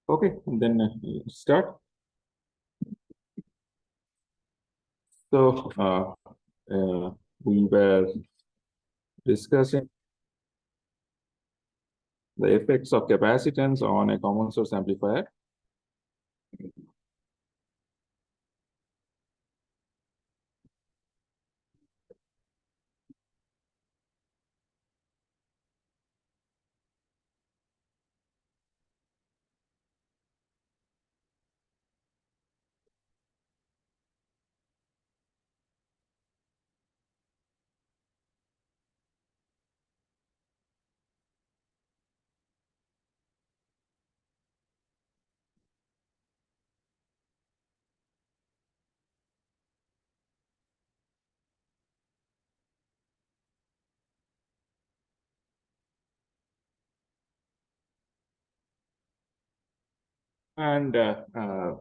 Okay, then start. So we were discussing the effects of capacitance on a common source amplifier. And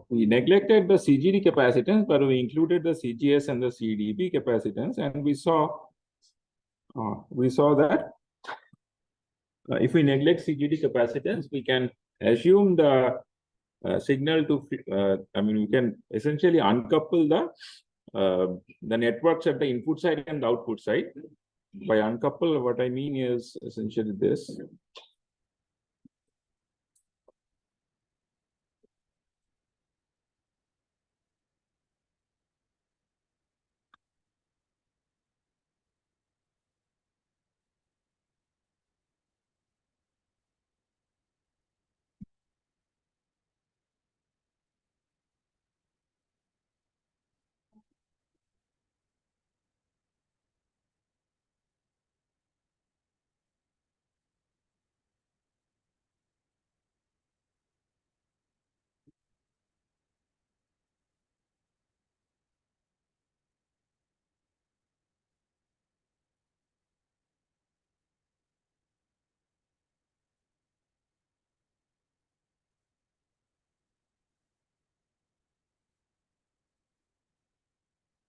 we neglected the CGD capacitance, but we included the CGS and the CDB capacitance, and we saw that if we neglect CGD capacitance, we can assume the signal to. We can essentially uncouple the networks at the input side and the output side. By uncouple, what I mean is essentially this.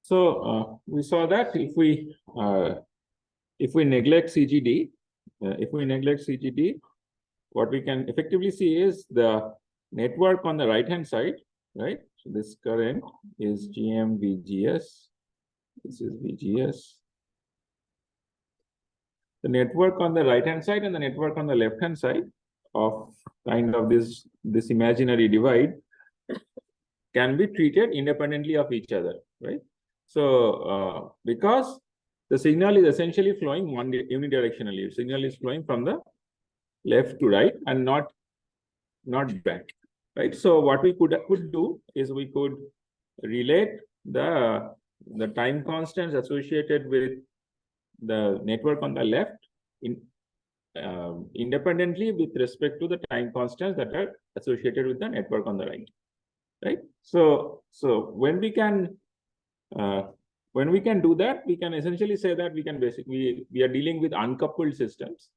So we saw that if we neglect CGD, what we can effectively see is the network on the right-hand side, right? So this current is GM VGS. This is VGS. The network on the right-hand side and the network on the left-hand side of kind of this imaginary divide can be treated independently of each other, right? So because the signal is essentially flowing unidirectionally, signal is flowing from the left to right and not back, right? So what we could do is we could relate the time constants associated with the network on the left independently with respect to the time constants that are associated with the network on the right? So when we can do that, we can essentially say that we are dealing with uncoupled systems,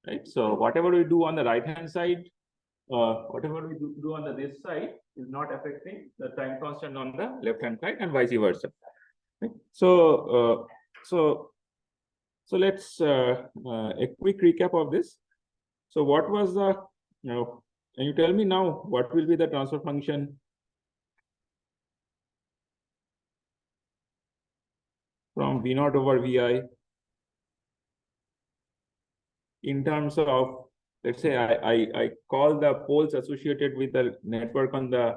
right? So whatever we do on the right-hand side, whatever we do on this side is not affecting the time constant on the left-hand side and vice versa. Right? So let's a quick recap of this. So what was the, can you tell me now what will be the transfer function from V0 over Vi in terms of, let's say I call the poles associated with the network on the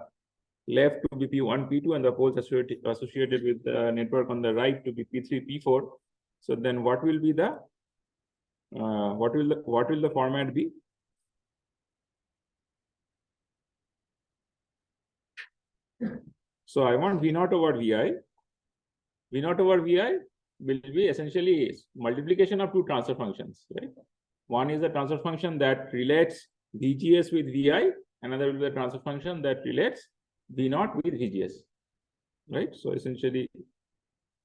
left to be P1, P2, and the poles associated with the network on the right to be P3, P4. So then what will be the what will the format be? So I want V0 over Vi. V0 over Vi will be essentially multiplication of two transfer functions, right? One is the transfer function that relates VGS with Vi, another will be the transfer function that relates V0 with VGS, right? So essentially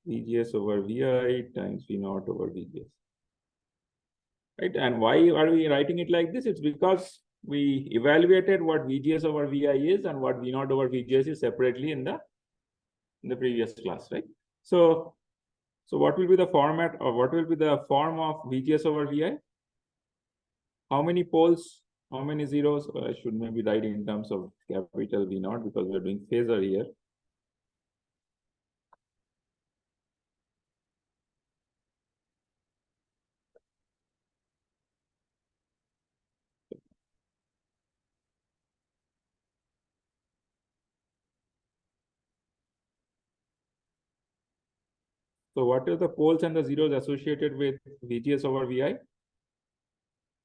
VGS over Vi times V0 over VGS, right? And why are we writing it like this? It's because we evaluated what VGS over Vi is and what V0 over VGS is separately in the previous class, right? So what will be the format, or what will be the form of VGS over Vi? How many poles How many zeros? I should maybe write in terms of capital V naught because we're doing phasor here. So what are the poles and the zeros associated with VGS over VI?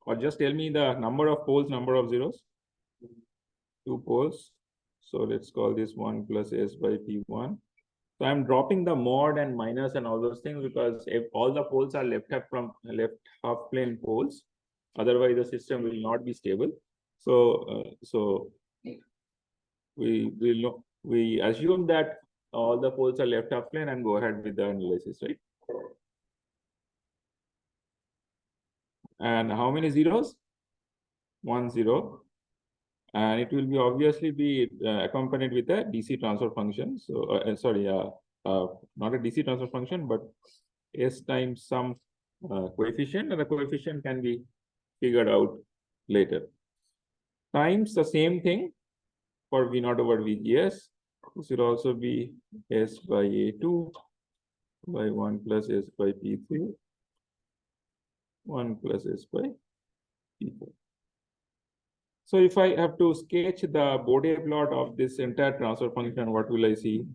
Or just tell me the number of poles, number of zeros. 2 poles. So let's call this 1 plus S by P1. So I'm dropping the mod and minus and all those things because if all the poles are left half plane poles, otherwise the system will not be stable. So we assume that all the poles are left half plane and go ahead with the analysis, right? And how many zeros? 1 0. And it will be obviously be accompanied with a DC transfer function. So not a DC transfer function, but S times some coefficient, and the coefficient can be figured out later. Times the same thing for V naught over VGS. This will also be S by A2 by 1 plus S by P3, 1 plus S by P4. So if I have to sketch the Bode plot of this entire transfer function, what will I see?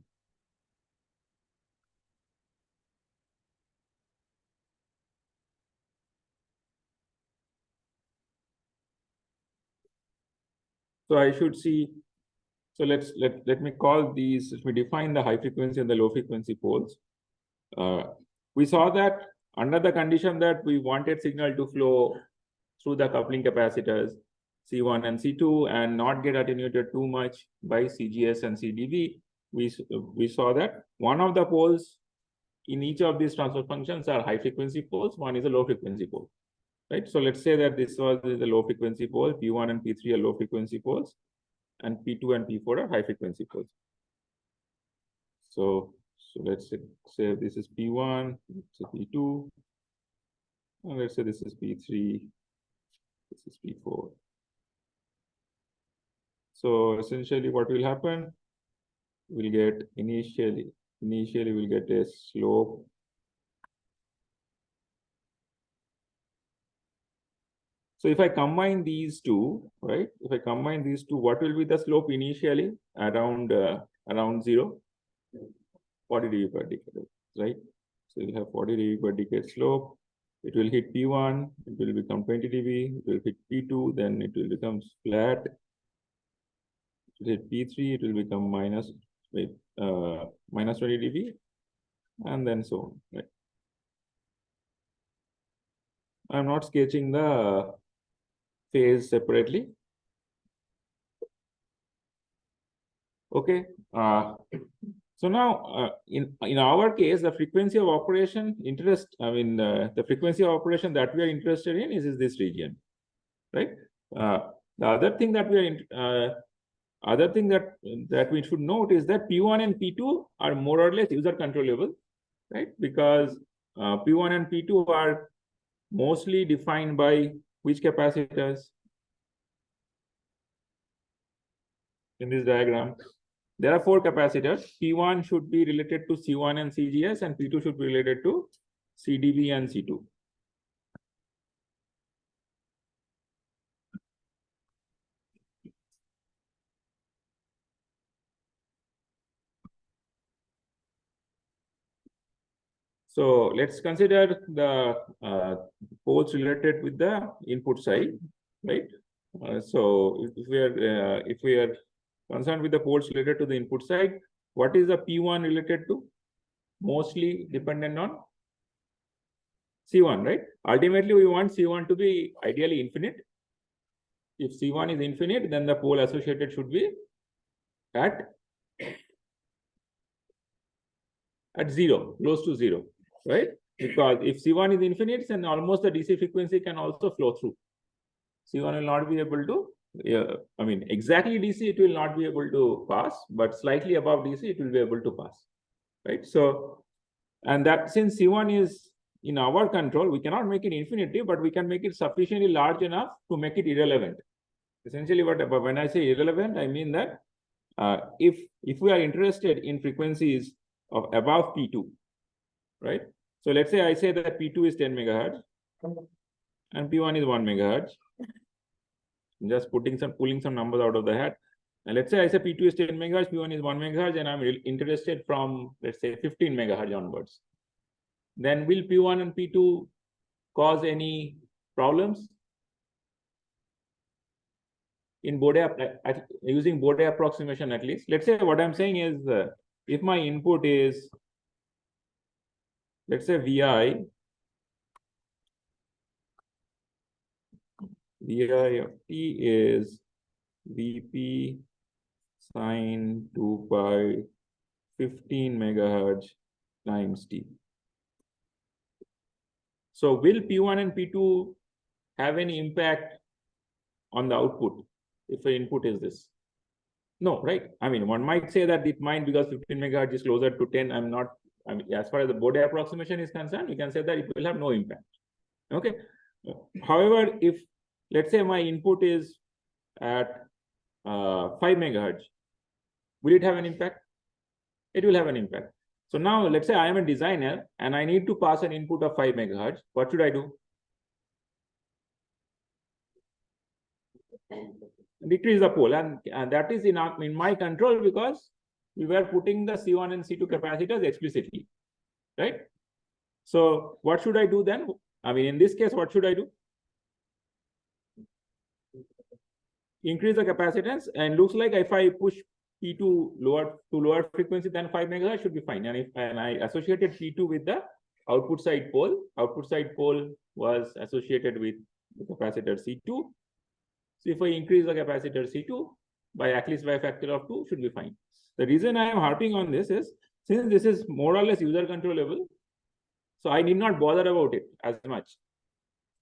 So I should see, so let me call these, let me define the high frequency and the low frequency poles. We saw that under the condition that we wanted signal to flow through the coupling capacitors C1 and C2 and not get attenuated too much by CGS and CDV, we saw that one of the poles in each of these transfer functions are high frequency poles, one is a low frequency pole, right? So let's say that this was the low frequency pole, P1 and P3 are low frequency poles, and P2 and P4 are high frequency poles. So let's say this is P1, it's a P2, and let's say this is P3, this is P4. So essentially what will happen, we'll get initially we'll get a slope So if I combine these two, right? If I combine these two, what will be the slope initially? Around 0, 40 dB per decade, right? So you have 40 dB per decade slope. It will hit P1, it will become 20 dB, it will hit P2, then it will become flat. It will hit P3, it will become minus 20 dB, and then so on, right? I'm not sketching the phase separately. Okay. So now, in our case, the frequency of operation the frequency of operation that we are interested in is this region, right? The other thing that we should note is that P1 and P2 are more or less user controllable, right? Because P1 and P2 are mostly defined by which capacitors in this diagram? There are 4 capacitors. P1 should be related to C1 and CGS, and P2 should be related to CDV and C2. So let's consider the poles related with the input side, right? So if we are concerned with the poles related to the input side, what is the P1 related to? Mostly dependent on C1, right? Ultimately, we want C1 to be ideally infinite. If C1 is infinite, then the pole associated should be at 0, close to 0, right? Because if C1 is infinite, then almost the DC frequency can also flow through. C1 will not be able to, exactly DC it will not be able to pass, but slightly above DC it will be able to pass, right? So, and that since C1 is in our control, we cannot make it infinity, but we can make it sufficiently large enough to make it irrelevant. Essentially, when I say irrelevant, I mean that if we are interested in frequencies of above P2, right? So let's say I say that P2 is 10 megahertz and P1 is 1 megahertz. I'm just pulling some numbers out of the hat. And let's say I say P2 is 10 megahertz, P1 is 1 megahertz, and I'm interested from, let's say, 15 megahertz onwards. Then will P1 and P2 cause any problems? In using Bode approximation at least. Let's say what I'm saying is if my input is, let's say Vi of t is Vp sine 2 pi 15 megahertz times t. So will P1 and P2 have any impact on the output if the input is this? No, right? I mean, one might say that it might, because 15 megahertz is closer to 10. I mean, as far as the Bode approximation is concerned, we can say that it will have no impact. Okay. However, if let's say my input is at 5 megahertz, will it have an impact? It will have an impact. So now let's say I am a designer and I need to pass an input of 5 megahertz. What should I do? Decrease the pole, and that is in my control because we were putting the C1 and C2 capacitors explicitly, right? So what should I do then? I mean, in this case, what should I do? Increase the capacitance, and looks like if I push P2 lower frequency than 5 megahertz should be fine. And I associated P2 with the output side pole was associated with the capacitor C2. So if I increase the capacitor C2 by at least by a factor of 2, should be fine. The reason I am harping on this is, since this is more or less user controllable, so I need not bother about it as much,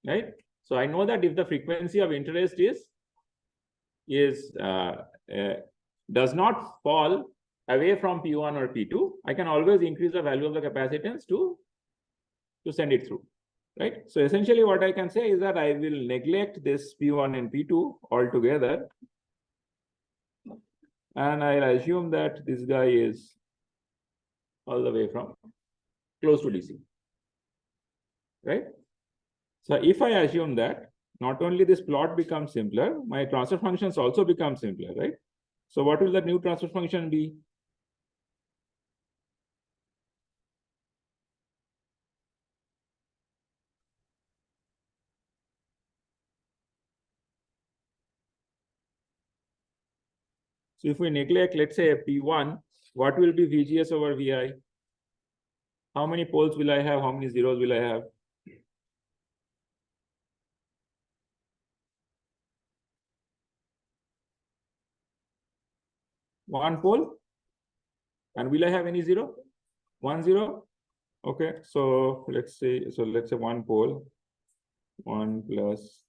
right? So I know that if the frequency of interest does not fall away from P1 or P2, I can always increase the value of the capacitance to send it through, right? So essentially what I can say is that I will neglect this P1 and P2 altogether, and I'll assume that this guy is all the way from close to DC, right? So if I assume that, not only this plot becomes simpler, my transfer functions also become simpler, right? So what will the new transfer function be? So if we neglect, let's say P1, what will be VGS over VI? How many poles will I have? How many zeros will I have? One pole. And will I have any zero? 1 0. Okay. So let's say one pole. 1 plus.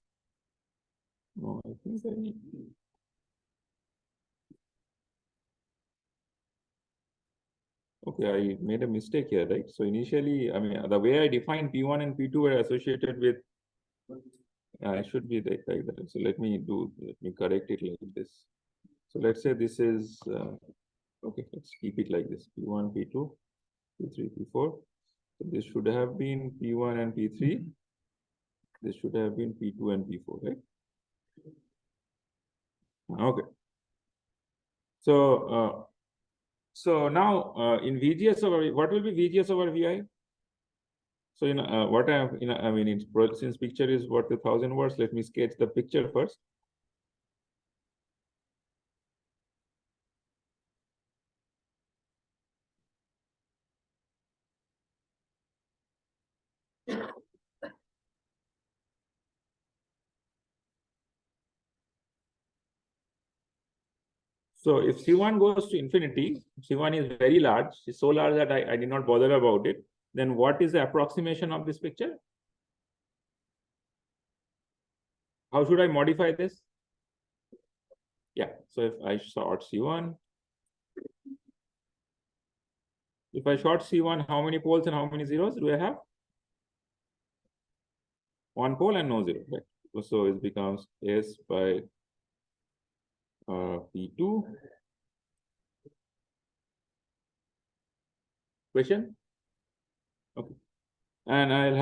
No, I think I need. Okay, I made a mistake here, right? So initially, I mean, the way I defined P1 and P2 were associated with, it should be like that. So let me correct it like this. So let's say this is, okay, let's keep it like this, P1, P2, P3, P4. So this should have been P1 and P3. This should have been P2 and P4, right? Okay. So, so now in VGS over, what will be VGS over VI? So what I have, I mean, since picture is what 1,000 words, let me sketch the picture first. So if C1 goes to infinity, C1 is very large, it's so large that I did not bother about it. Then what is the approximation of this picture? How should I modify this? Yeah, so if I short C1, if I short C1, how many poles and how many zeros do I have? One pole and no zero, right? So it becomes S by P2. Question? Okay. And I'll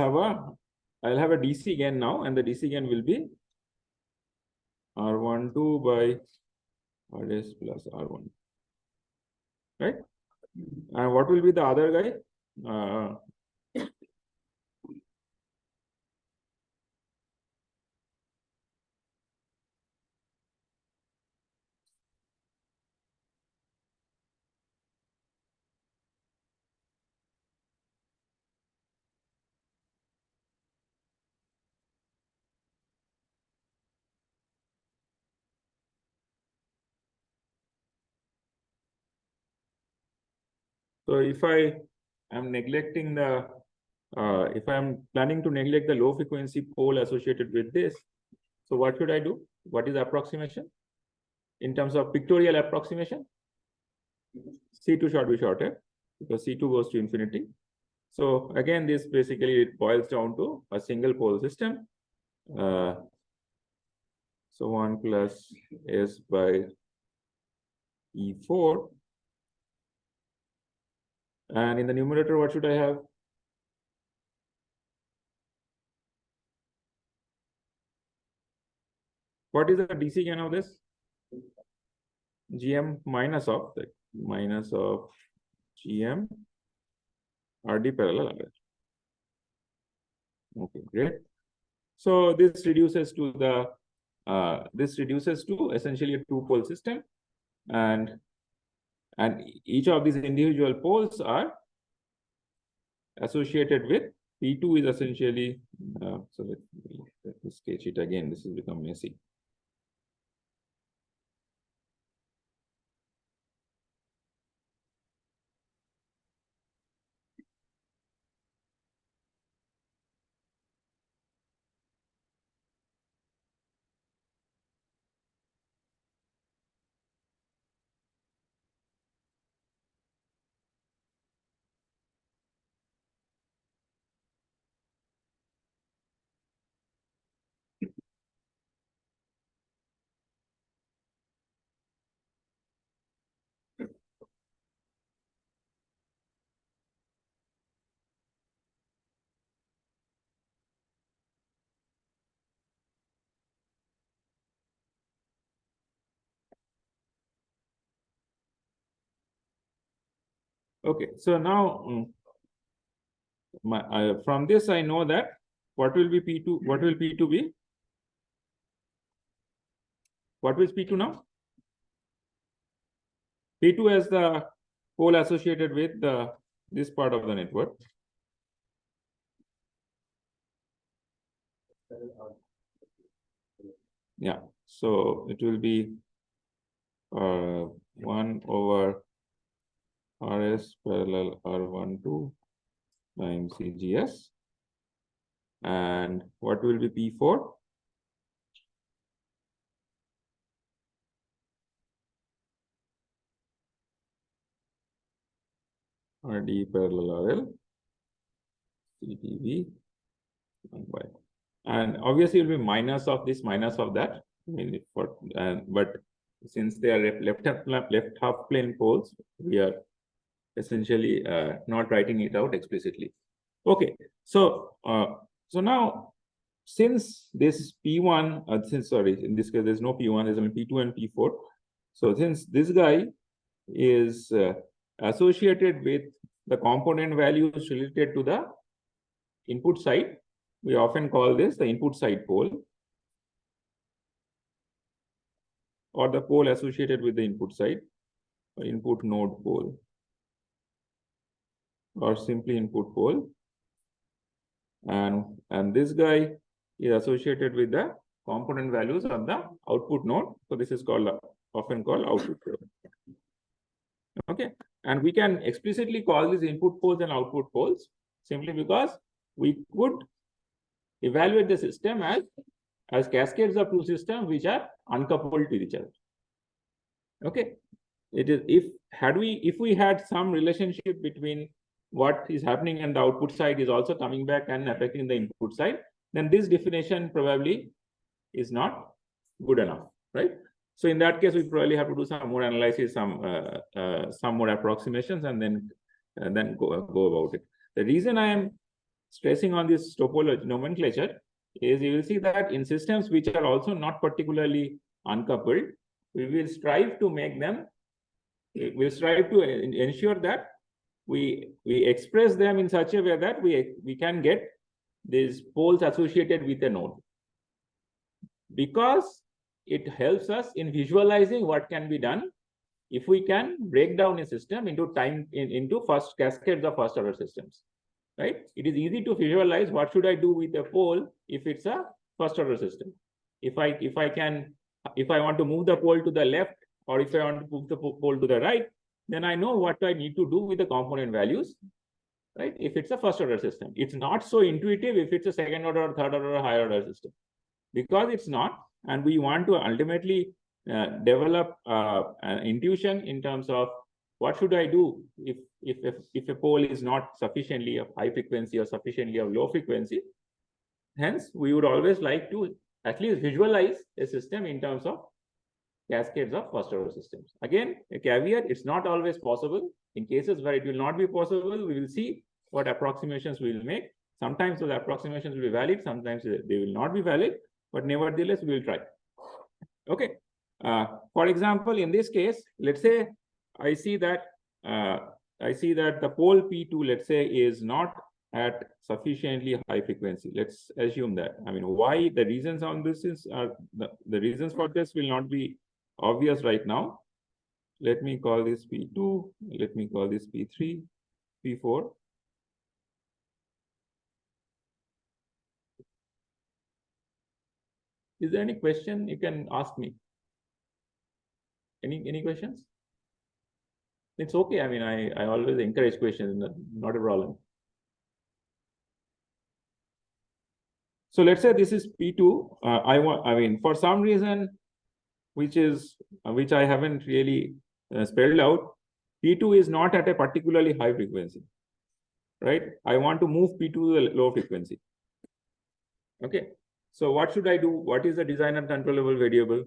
have a DC gain now, and the DC gain will be R12 by RS plus R1. Right? And what will be the other guy? So if I am neglecting the, if I am planning to neglect the low frequency pole associated with this, so what should I do? What is approximation? In terms of pictorial approximation, C2 should be shorter because C2 goes to infinity. So again, this basically it boils down to a single pole system. So 1 plus S by E4. And in the numerator, what should I have? What is the DC gain of this? GM minus of GM RD parallel RL. Okay, great. So this reduces to essentially a two-pole system, and each of these individual poles are associated with P2 is essentially. So let me sketch it again. This has become messy. Okay, so now from this I know that what will be P2? What will P2 be? What is P2 now? P2 as the pole associated with this part of the network. Yeah, so it will be 1 over RS parallel R12 times CGS. And what will be P4? RD parallel RL CTV 1 by. And obviously it will be minus of this, minus of that. I mean, but since they are left half plane poles, we are essentially not writing it out explicitly. Okay, so so now since this P1, in this case there's no P1, there's only P2 and P4. So since this guy is associated with the component values related to the input side, we often call this the input side pole, or the pole associated with the input side, or input node pole, or simply input pole. And this guy is associated with the component values of the output node. So this is called often called output node. Okay, and we can explicitly call these input poles and output poles simply because we could evaluate the system as cascades of two systems which are uncoupled to each other. Okay, it is if we had some relationship between what is happening on the output side is also coming back and affecting the input side, then this definition probably is not good enough, right? So in that case, we probably have to do some more analysis, some more approximations, and then go about it. The reason I am stressing on this topology nomenclature is you will see that in systems which are also not particularly uncoupled, we will strive to make them, we'll strive to ensure that we express them in such a way that we can get these poles associated with a node, because it helps us in visualizing what can be done if we can break down a system into into first cascades of first order systems, right? It is easy to visualize what should I do with a pole if it's a first order system. If I want to move the pole to the left, or if I want to move the pole to the right, then I know what I need to do with the component values, right? If it's a first order system, it's not so intuitive if it's a second order or third order or higher order system, because it's not. And we want to ultimately develop an intuition in terms of what should I do if a pole is not sufficiently of high frequency or sufficiently of low frequency. Hence, we would always like to at least visualize a system in terms of cascades of first order systems. Again, a caveat, it's not always possible. In cases where it will not be possible, we will see what approximations we will make. Sometimes those approximations will be valid, sometimes they will not be valid, but nevertheless, we will try. Okay. For example, in this case, let's say I see that the pole P2, let's say, is not at sufficiently high frequency. Let's assume that. I mean, why the reasons on this is the reasons for this will not be obvious right now. Let me call this P2. Let me call this P3, P4. Is there any question you can ask me? Any questions? It's okay. I mean, I always encourage questions, not a problem. So let's say this is P2. I mean, for some reason, which I haven't really spelled out, P2 is not at a particularly high frequency, right? I want to move P2 to the low frequency. Okay. So what should I do? What is the designer controllable variable?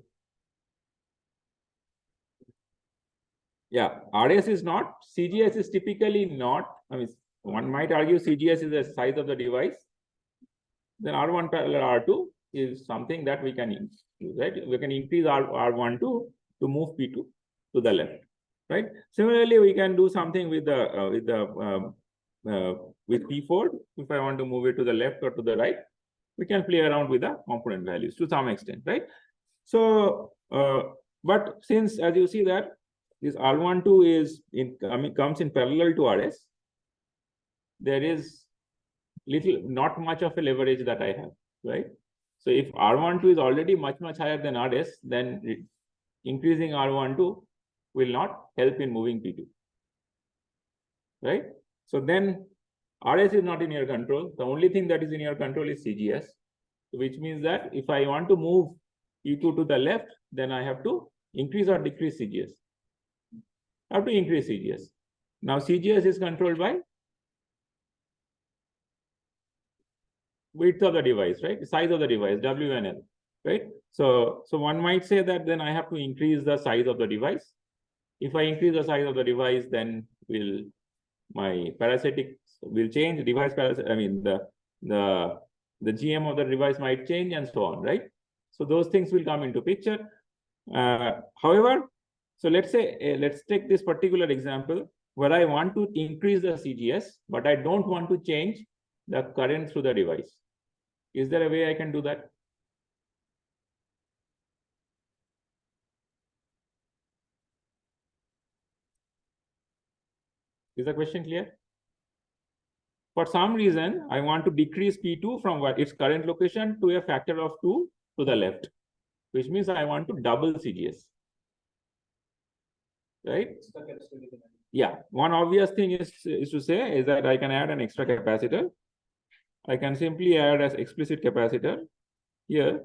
Yeah, RS is not. CGS is typically not. I mean, one might argue CGS is the size of the device. Then R1 parallel R2 is something that we can use, right? We can increase R12 to move P2 to the left, right? Similarly, we can do something with P4. If I want to move it to the left or to the right, we can play around with the component values to some extent, right? So, but since, as you see that this R12 comes in parallel to RS, there is not much of a leverage that I have, right? So if R12 is already much higher than RS, then increasing R12 will not help in moving P2, right? So then RS is not in your control. The only thing that is in your control is CGS, which means that if I want to move P2 to the left, then I have to increase or decrease CGS. I have to increase CGS. Now CGS is controlled by width of the device, right? Size of the device, W and L, right? So one might say that then I have to increase the size of the device. If I increase the size of the device, then my parasitics will change. Device parasitic, I mean the GM of the device might change and so on, right? So those things will come into picture. However, so let's say let's take this particular example where I want to increase the CGS, but I don't want to change the current through the device. Is there a way I can do that? Is the question clear? For some reason, I want to decrease P2 from its current location to a factor of 2 to the left, which means I want to double CGS. Right? Yeah. One obvious thing is to say is that I can add an extra capacitor. I can simply add as explicit capacitor here,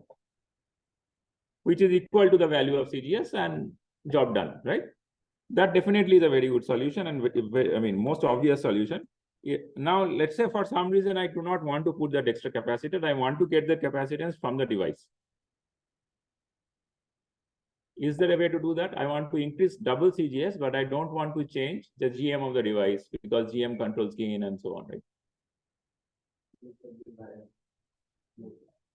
which is equal to the value of CGS, and job done, right? That definitely is a very good solution, and I mean, most obvious solution. Now, let's say for some reason I do not want to put that extra capacitor. I want to get the capacitance from the device. Is there a way to do that? I want to increase double CGS, but I don't want to change the GM of the device because GM controls gain and so on, right?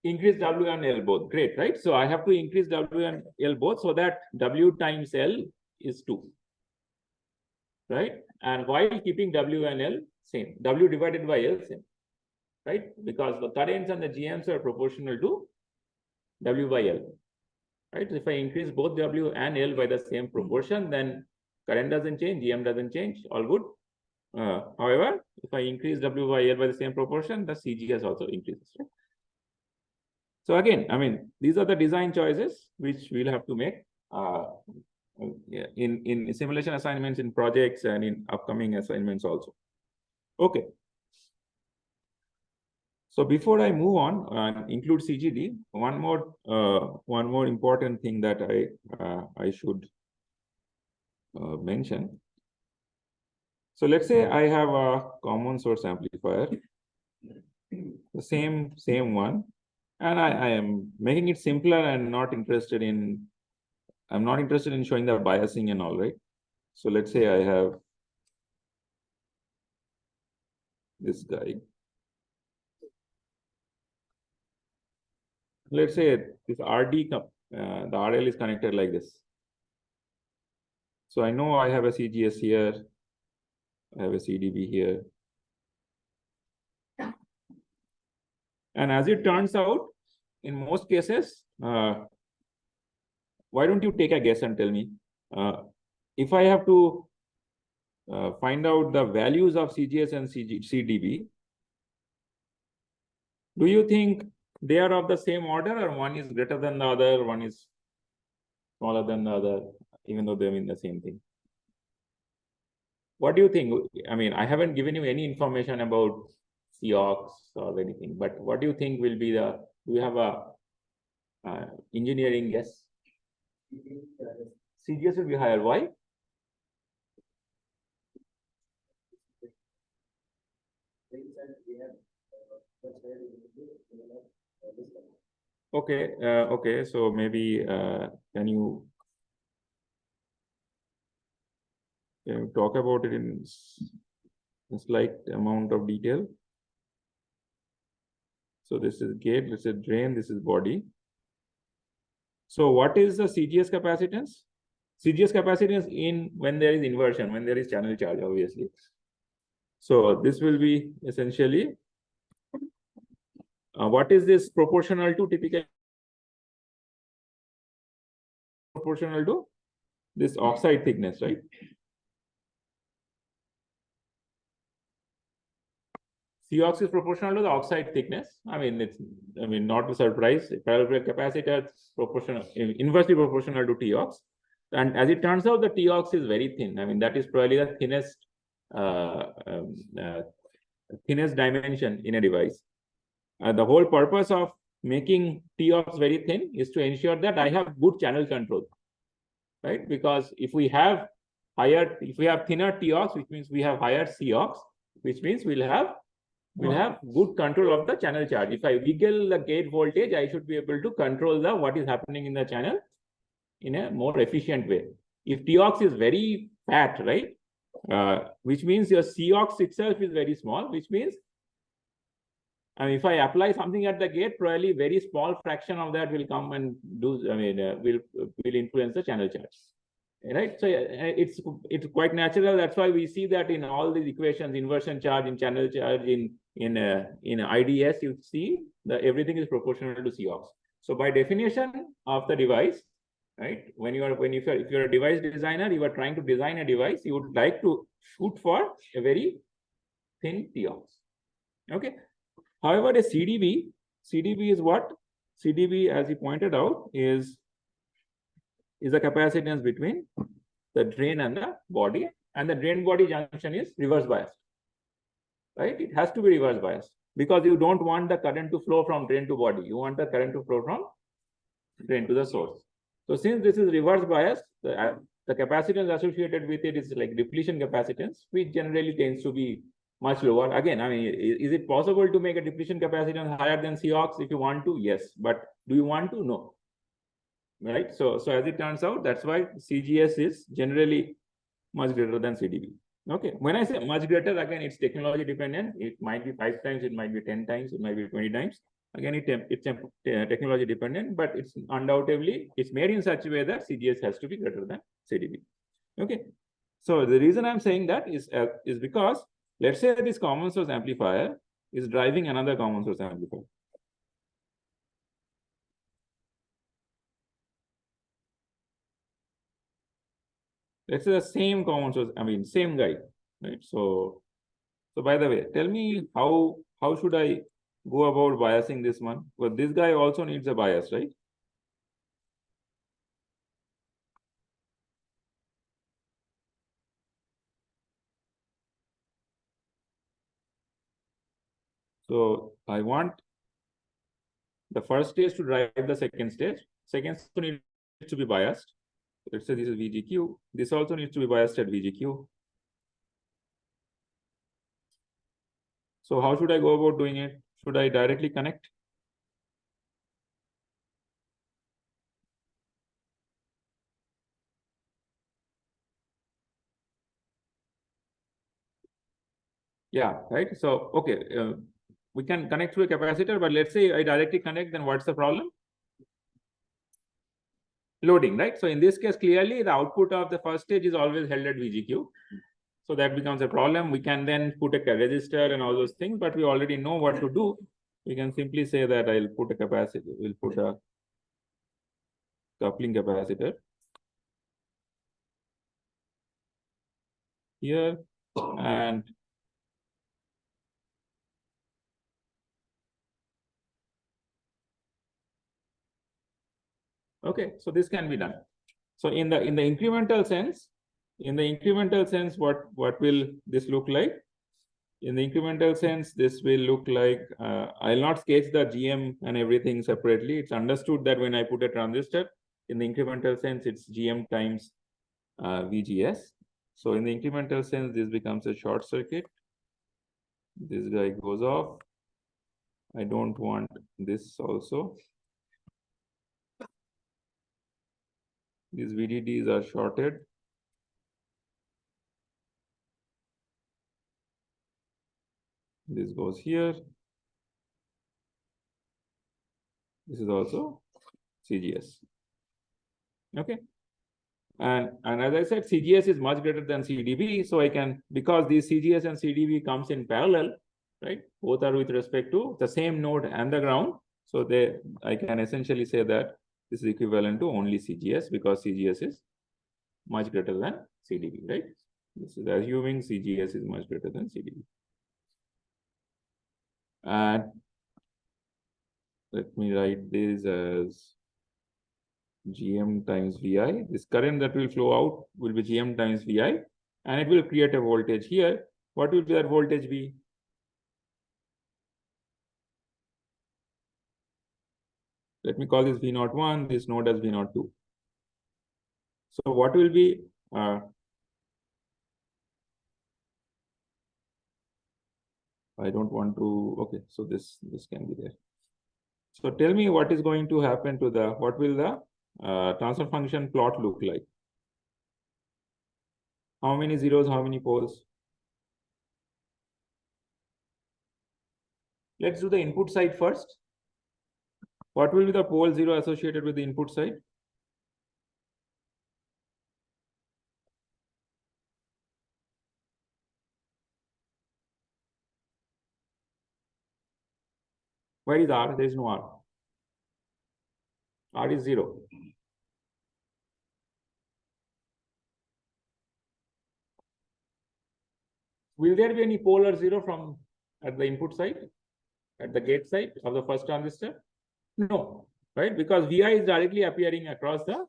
Increase W and L both. Great, right? So I have to increase W and L both so that W times L is 2, right? And while keeping W and L same, W divided by L same, right? Because the currents and the GMs are proportional to W by L, right? If I increase both W and L by the same proportion, then current doesn't change, GM doesn't change, all good. However, if I increase W by L by the same proportion, the CGS also increases, right? So again, I mean, these are the design choices which we'll have to make in simulation assignments, in projects, and in upcoming assignments also. Okay. So before I move on and include CGD, one more important thing that I should mention. So let's say I have a common source amplifier, the same one. And I am making it simpler and I'm not interested in showing the biasing and all, right? So let's say I have this guy. Let's say this RD, the RL is connected like this. So I know I have a CGS here, I have a CDB here. And as it turns out, in most cases, why don't you take a guess and tell me? If I have to find out the values of CGS and CDB, do you think they are of the same order, or one is greater than the other, one is smaller than the other, even though they mean the same thing? What do you think? I mean, I haven't given you any information about COX or anything, but what do you think will be the, do you have a engineering guess? CGS will be higher. Why? Okay, okay. So maybe can you talk about it in a slight amount of detail? So this is gate, this is drain, this is body. So what is the CGS capacitance? CGS capacitance in when there is inversion, when there is channel charge, obviously. So this will be essentially what is this proportional to? Typically proportional to this oxide thickness, right? COX is proportional to the oxide thickness. I mean, not a surprise. Parallel capacitor is proportional, inversely proportional to TOX. And as it turns out, the TOX is very thin. I mean, that is probably the thinnest dimension in a device. The whole purpose of making TOX very thin is to ensure that I have good channel control, right? Because if we have thinner TOX, which means we have higher COX, which means we'll have good control of the channel charge. If I wiggle the gate voltage, I should be able to control what is happening in the channel in a more efficient way. If TOX is very fat, right, which means your COX itself is very small, which means if I apply something at the gate, probably very small fraction of that will come and do, will influence the channel charge, right? So it's quite natural. That's why we see that in all these equations, inversion charge, in channel charge, in IDS, you see that everything is proportional to COX. So by definition of the device, right, if you're a device designer, you are trying to design a device, you would like to shoot for a very thin TOX. Okay. However, a CDB is what? CDB, as he pointed out, is a capacitance between the drain and the body, and the drain body junction is reverse biased, right? It has to be reverse biased because you don't want the current to flow from drain to body. You want the current to flow from drain to the source. So since this is reverse biased, the capacitance associated with it is like depletion capacitance, which generally tends to be much lower. Again, I mean, is it possible to make a depletion capacitance higher than COX if you want to? Yes. But do you want to? No. right? So as it turns out, that's why CGS is generally much greater than CDB. Okay, when I say much greater, again, it's technology dependent. It might be 5 times, it might be 10 times, it might be 20 times. Again, it's technology dependent, but it's undoubtedly, it's made in such a way that CGS has to be greater than CDB. Okay, so the reason I'm saying that is because, let's say this common source amplifier is driving another common source amplifier. Let's say the same common source, same guy, right? So by the way, tell me how should I go about biasing this one? Well, this guy also needs a bias, right? So I want the first stage to drive the second stage. Second stage needs to be biased. Let's say this is VGQ. This also needs to be biased at VGQ. So how should I go about doing it? Should I directly connect? Yeah, right. So, okay, we can connect through a capacitor, but let's say I directly connect, then what's the problem? Loading, right? So in this case, clearly the output of the first stage is always held at VGQ. So that becomes a problem. We can then put a resistor and all those things, but we already know what to do. We can simply say that I'll put a capacitor, we'll put a coupling capacitor here, and okay, so this can be done. So in the incremental sense, what will this look like? In the incremental sense, this will look like, I'll not sketch the GM and everything separately. It's understood that when I put a transistor, in the incremental sense, it's GM times VGS. So in the incremental sense, this becomes a short circuit. This guy goes off. I don't want this also. These VDDs are shorted. This goes here. This is also CGS. Okay. And as I said, CGS is much greater than CDB. So I can, because these CGS and CDB comes in parallel, right? Both are with respect to the same node and the ground. So I can essentially say that this is equivalent to only CGS, because CGS is much greater than CDB, right? This is assuming CGS is much greater than CDB. And let me write this as GM times VI. This current that will flow out will be GM times VI, and it will create a voltage here. What will that voltage be? Let me call this V01, this node as V02. So what will be, I don't want to, okay, so this can be there. So tell me what is going to happen to what will the transfer function plot look like? How many zeros, how many poles? Let's do the input side first. What will be the pole 0 associated with the input side? Where is R? There is no R. R is 0. Will there be any pole or 0 from at the input side, at the gate side of the first transistor? No, right? Because Vi is directly appearing across the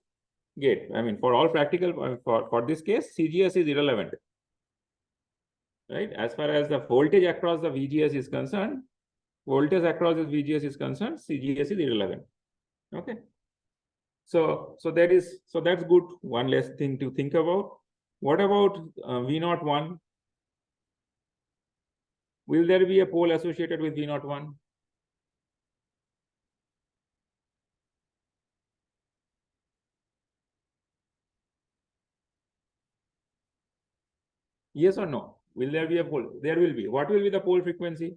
gate. I mean, for all practical, for this case, CGS is irrelevant, right? As far as the voltage across the VGS is concerned, voltage across the VGS is concerned, CGS is irrelevant. Okay. So that's good. One less thing to think about. What about V01? Will there be a pole associated with V01? Yes or no? Will there be a pole? There will be. What will be the pole frequency?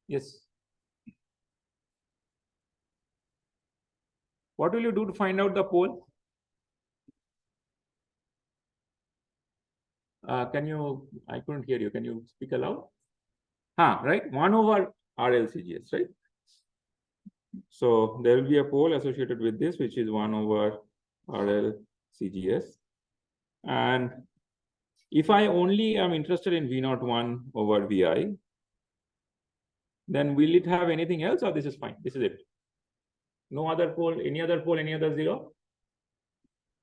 Yes. What will you do to find out the pole? I couldn't hear you. Can you speak aloud? Right? 1 over RLCGS, right? So there will be a pole associated with this, which is 1 over RLCGS. And if I only am interested in V01 over Vi, then will it have anything else, or this is fine? This is it. No other pole, any other pole, any other zero?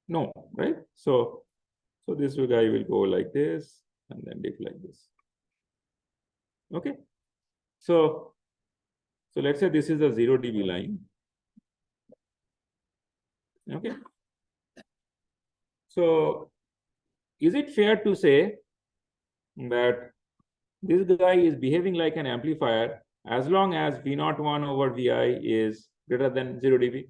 No, right? So this guy will go like this and then dip like this. Okay. So let's say this is a 0 dB line. Okay. So is it fair to say that this guy is behaving like an amplifier as long as V01 over Vi is greater than 0 dB?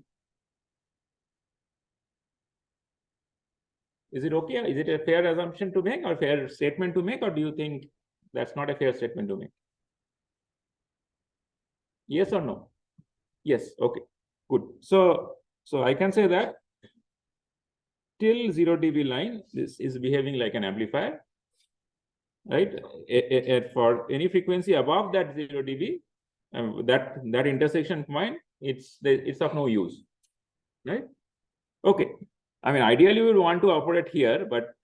Is it okay? Is it a fair assumption to make or fair statement to make, or do you think that's not a fair statement to make? Yes or no? Yes. Okay. Good. So I can say that till 0 dB line, this is behaving like an amplifier, right? For any frequency above that 0 dB, that intersection point, it's of no use, right? Okay. I mean, ideally, we would want to operate here, but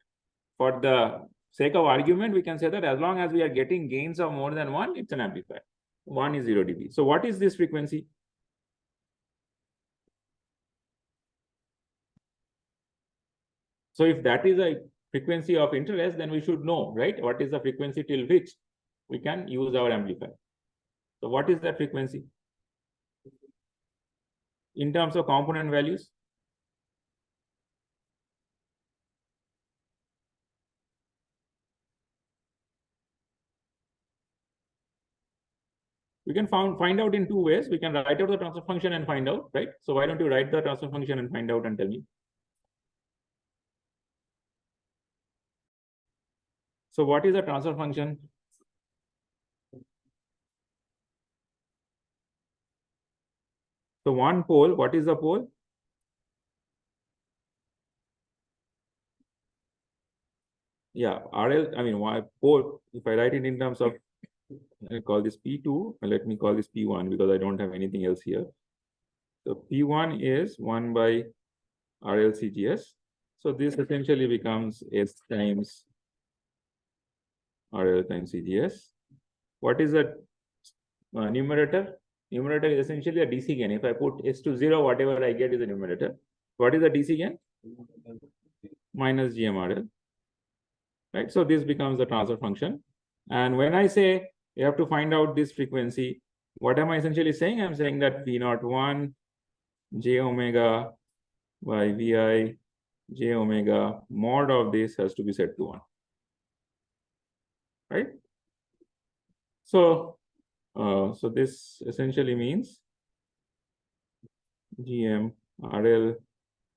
for the sake of argument, we can say that as long as we are getting gains of more than 1, it's an amplifier. 1 is 0 dB. So what is this frequency? So if that is a frequency of interest, then we should know, right? What is the frequency till which we can use our amplifier? So what is that frequency? In terms of component values? We can find out in 2 ways. We can write out the transfer function and find out, right? So why don't you write the transfer function and find out and tell me? So what is the transfer function? So one pole, what is the pole? Yeah, RL, I mean, pole, if I write it in terms of, I call this P2, let me call this P1 because I don't have anything else here. So P1 is 1 by RLCGS. So this essentially becomes S times RL times CGS. What is the numerator? Numerator is essentially a DC gain. If I put S to 0, whatever I get is a numerator. What is the DC gain? Minus GMRL. Right? So this becomes the transfer function. And when I say you have to find out this frequency, what am I essentially saying? I'm saying that V01 J omega by Vi J omega mod of this has to be set to 1. Right? So this essentially means GM RL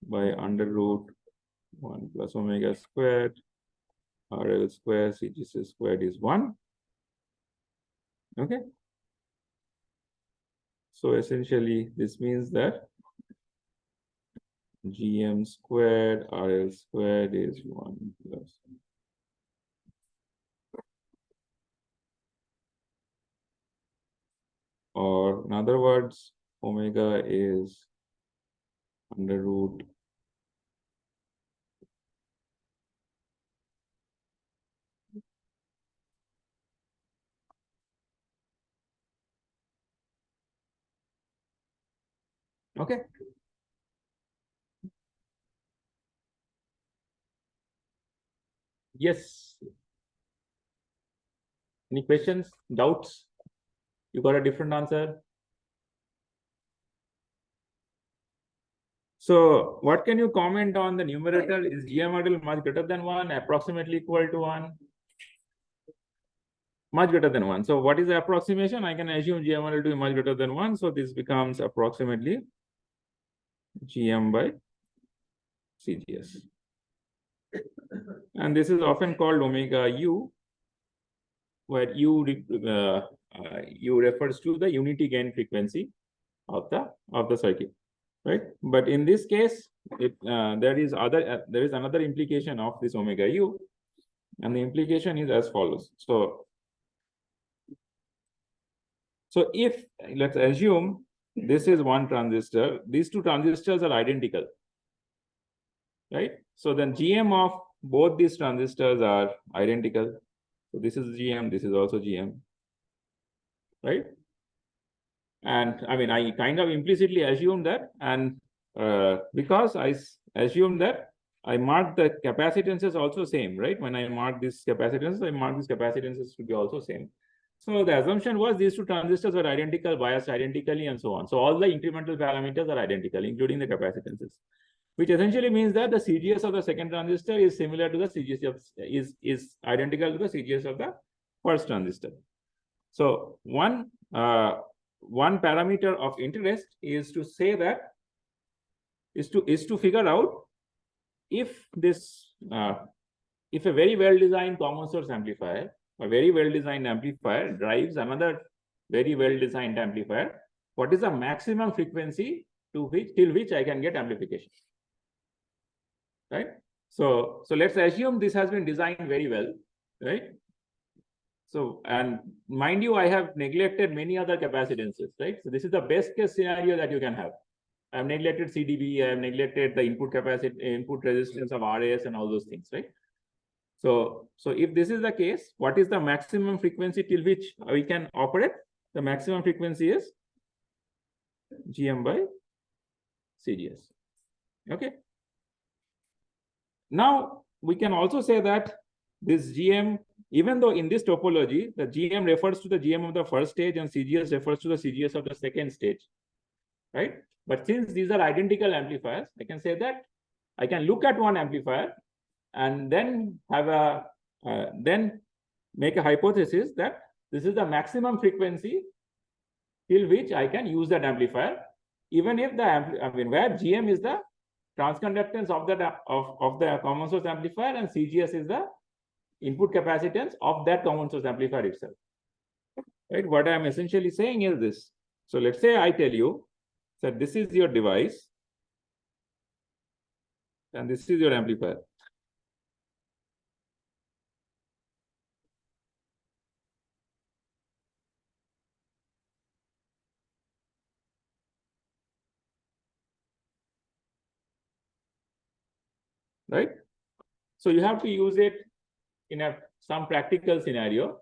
by under root 1 plus omega squared RL square CGC squared is 1. Okay. So essentially this means that GM squared RL squared is 1 plus. Or in other words, omega is under root . Okay. Yes. Any questions, doubts? You got a different answer? So what can you comment on the numerator? Is GM model much greater than 1, approximately equal to 1? Much greater than 1. So what is the approximation? I can assume GM model to be much greater than 1. So this becomes approximately GM by CGS. And this is often called omega U, where U refers to the unity gain frequency of the circuit, right? But in this case, there is another implication of this omega U, and the implication is as follows. So if let's assume this is one transistor, these two transistors are identical, right? So then GM of both these transistors are identical. So this is GM, this is also GM, right? And I mean, I kind of implicitly assume that, and because I assume that, I mark the capacitances also same, right? When I mark these capacitances, I mark these capacitances to be also same. So the assumption was these two transistors were identical, biased identically, and so on. So all the incremental parameters are identical, including the capacitances, which essentially means that the CGS of the second transistor is similar to the CGS of is identical to the CGS of the first transistor. So one parameter of interest is to say that is to figure out if this if a very well designed common source amplifier or very well designed amplifier drives another very well designed amplifier, what is the maximum frequency till which I can get amplification, right? So let's assume this has been designed very well, right? So, and mind you, I have neglected many other capacitances, right? So this is the best case scenario that you can have. I have neglected CDB, I have neglected the input capacity, input resistance of RAS and all those things, right? So if this is the case, what is the maximum frequency till which we can operate? The maximum frequency is GM by CGS. Okay. Now we can also say that this GM, even though in this topology, the GM refers to the GM of the first stage and CGS refers to the CGS of the second stage, right? But since these are identical amplifiers, I can say that I can look at one amplifier and then have then make a hypothesis that this is the maximum frequency till which I can use that amplifier, even if where GM is the transconductance of the common source amplifier and CGS is the input capacitance of that common source amplifier itself, right? What I'm essentially saying is this. So let's say I tell you that this is your device and this is your amplifier. Right? So you have to use it in some practical scenario.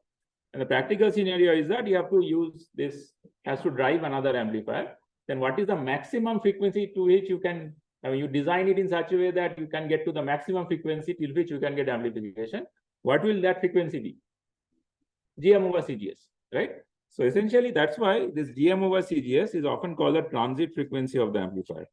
And the practical scenario is that you have to use this, has to drive another amplifier. Then what is the maximum frequency to which you can, you design it in such a way that you can get to the maximum frequency till which you can get amplification. What will that frequency be? GM over CGS, right? So essentially, that's why this GM over CGS is often called the transit frequency of the amplifier.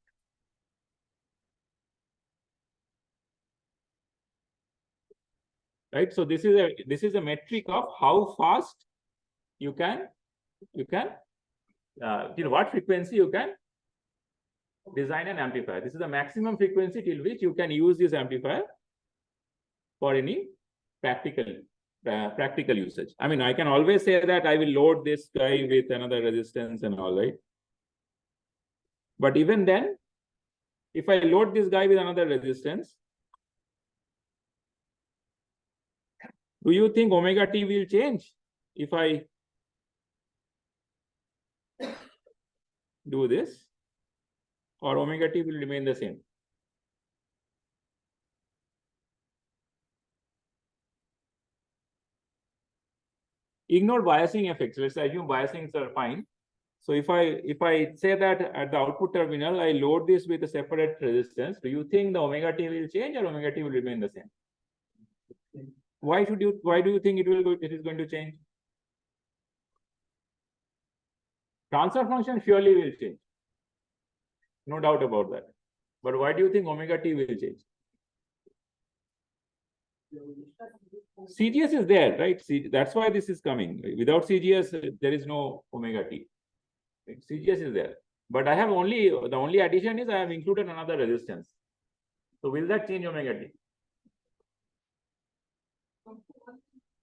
Right? So this is a metric of how fast you can what frequency you can design an amplifier. This is the maximum frequency till which you can use this amplifier for any practical usage. I mean, I can always say that I will load this guy with another resistance and all, right? But even then, if I load this guy with another resistance, do you think omega t will change if I do this, or omega t will remain the same? Ignore biasing effects. Let's assume biasings are fine. So if I say that at the output terminal, I load this with a separate resistance, do you think the omega t will change or omega t will remain the same? Why do you think it is going to change? Transfer function surely will change. No doubt about that. But why do you think omega t will change? CGS is there, right? That's why this is coming. Without CGS, there is no omega t. CGS is there. But I have the only addition is I have included another resistance. So will that change omega t?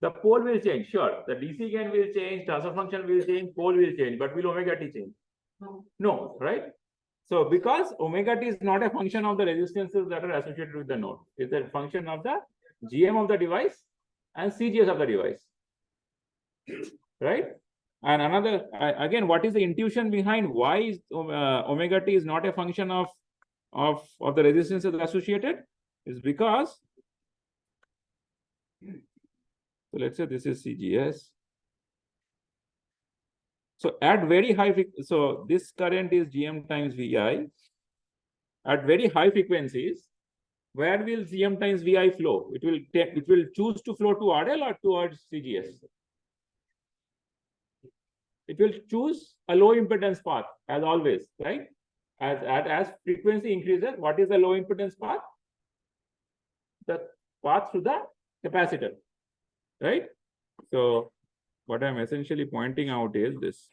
The pole will change, sure. The DC gain will change, transfer function will change, pole will change, but will omega t change? No, right? So because omega t is not a function of the resistances that are associated with the node, it's a function of the GM of the device and CGS of the device, right? And another, again, what is the intuition behind why is omega t is not a function of the resistances associated? Is because, so let's say this is CGS. So at very high, so this current is GM times VI. At very high frequencies, where will GM times VI flow? It will choose to flow to RL or towards CGS. It will choose a low impedance path as always, right? As frequency increases, what is the low impedance path? The path through the capacitor, right? So what I'm essentially pointing out is this.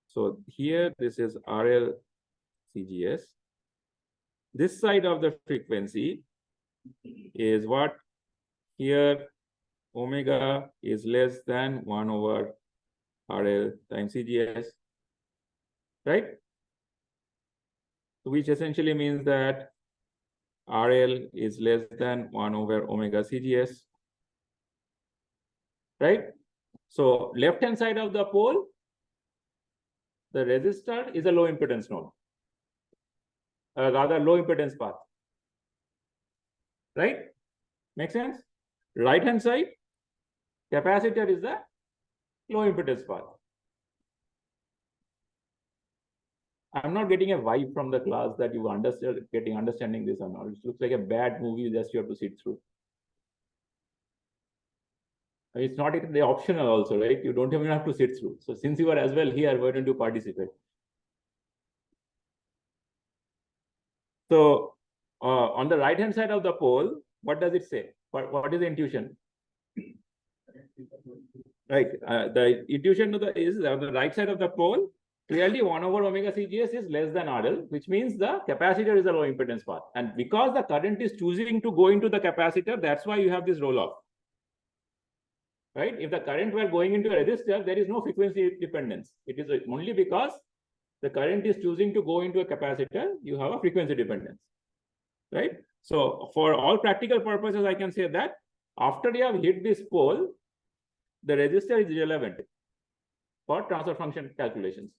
So here, this is RL CGS. This side of the frequency is what? Here, omega is less than 1 over RL times CGS, right? Which essentially means that RL is less than 1 over omega CGS, right? So left-hand side of the pole, the resistor is a low impedance node, rather low impedance path, right? Make sense? Right-hand side, capacitor is the low impedance path. I'm not getting a vibe from the class that you understanding this or not. It looks like a bad movie just you have to sit through. It's not even the optional also, right? You don't even have to sit through. So since you are as well here, why don't you participate? So on the right-hand side of the pole, what does it say? What is the intuition? Right. The intuition is on the right side of the pole, clearly 1 over omega CGS is less than RL, which means the capacitor is a low impedance path. And because the current is choosing to go into the capacitor, that's why you have this roll-off. Right? If the current were going into a resistor, there is no frequency dependence. It is only because the current is choosing to go into a capacitor, you have a frequency dependence. Right? So for all practical purposes, I can say that after you have hit this pole, the resistor is irrelevant for transfer function calculations,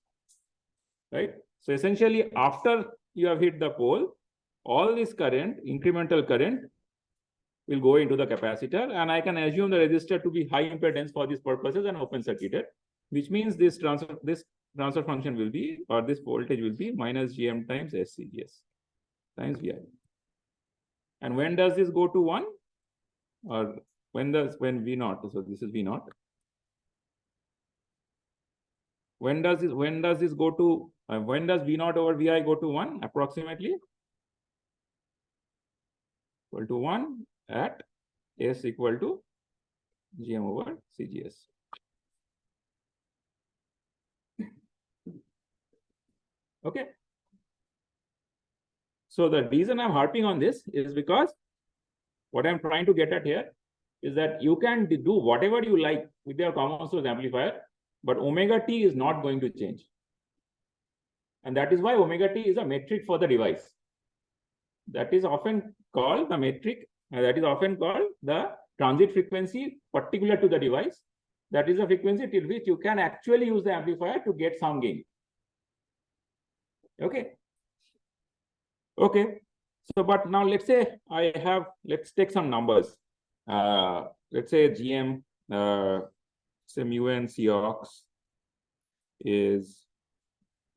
right? So essentially, after you have hit the pole, all this current, incremental current, will go into the capacitor, and I can assume the resistor to be high impedance for these purposes and open circuited, which means this transfer function will be, or this voltage will be minus GM times SCGS times VI. And when does this go to 1? Or when V0, so this is V0. When does this go to, when does V0 over VI go to 1 approximately? Equal to 1 at S equal to GM over CGS. Okay. So the reason I'm harping on this is because what I'm trying to get at here is that you can do whatever you like with your common source amplifier, but omega t is not going to change. And that is why omega t is a metric for the device. That is often called the metric, that is often called the transit frequency particular to the device. That is a frequency till which you can actually use the amplifier to get some gain. Okay. Okay. So, but now let's say let's take some numbers. Let's say GM, say mu n Cox is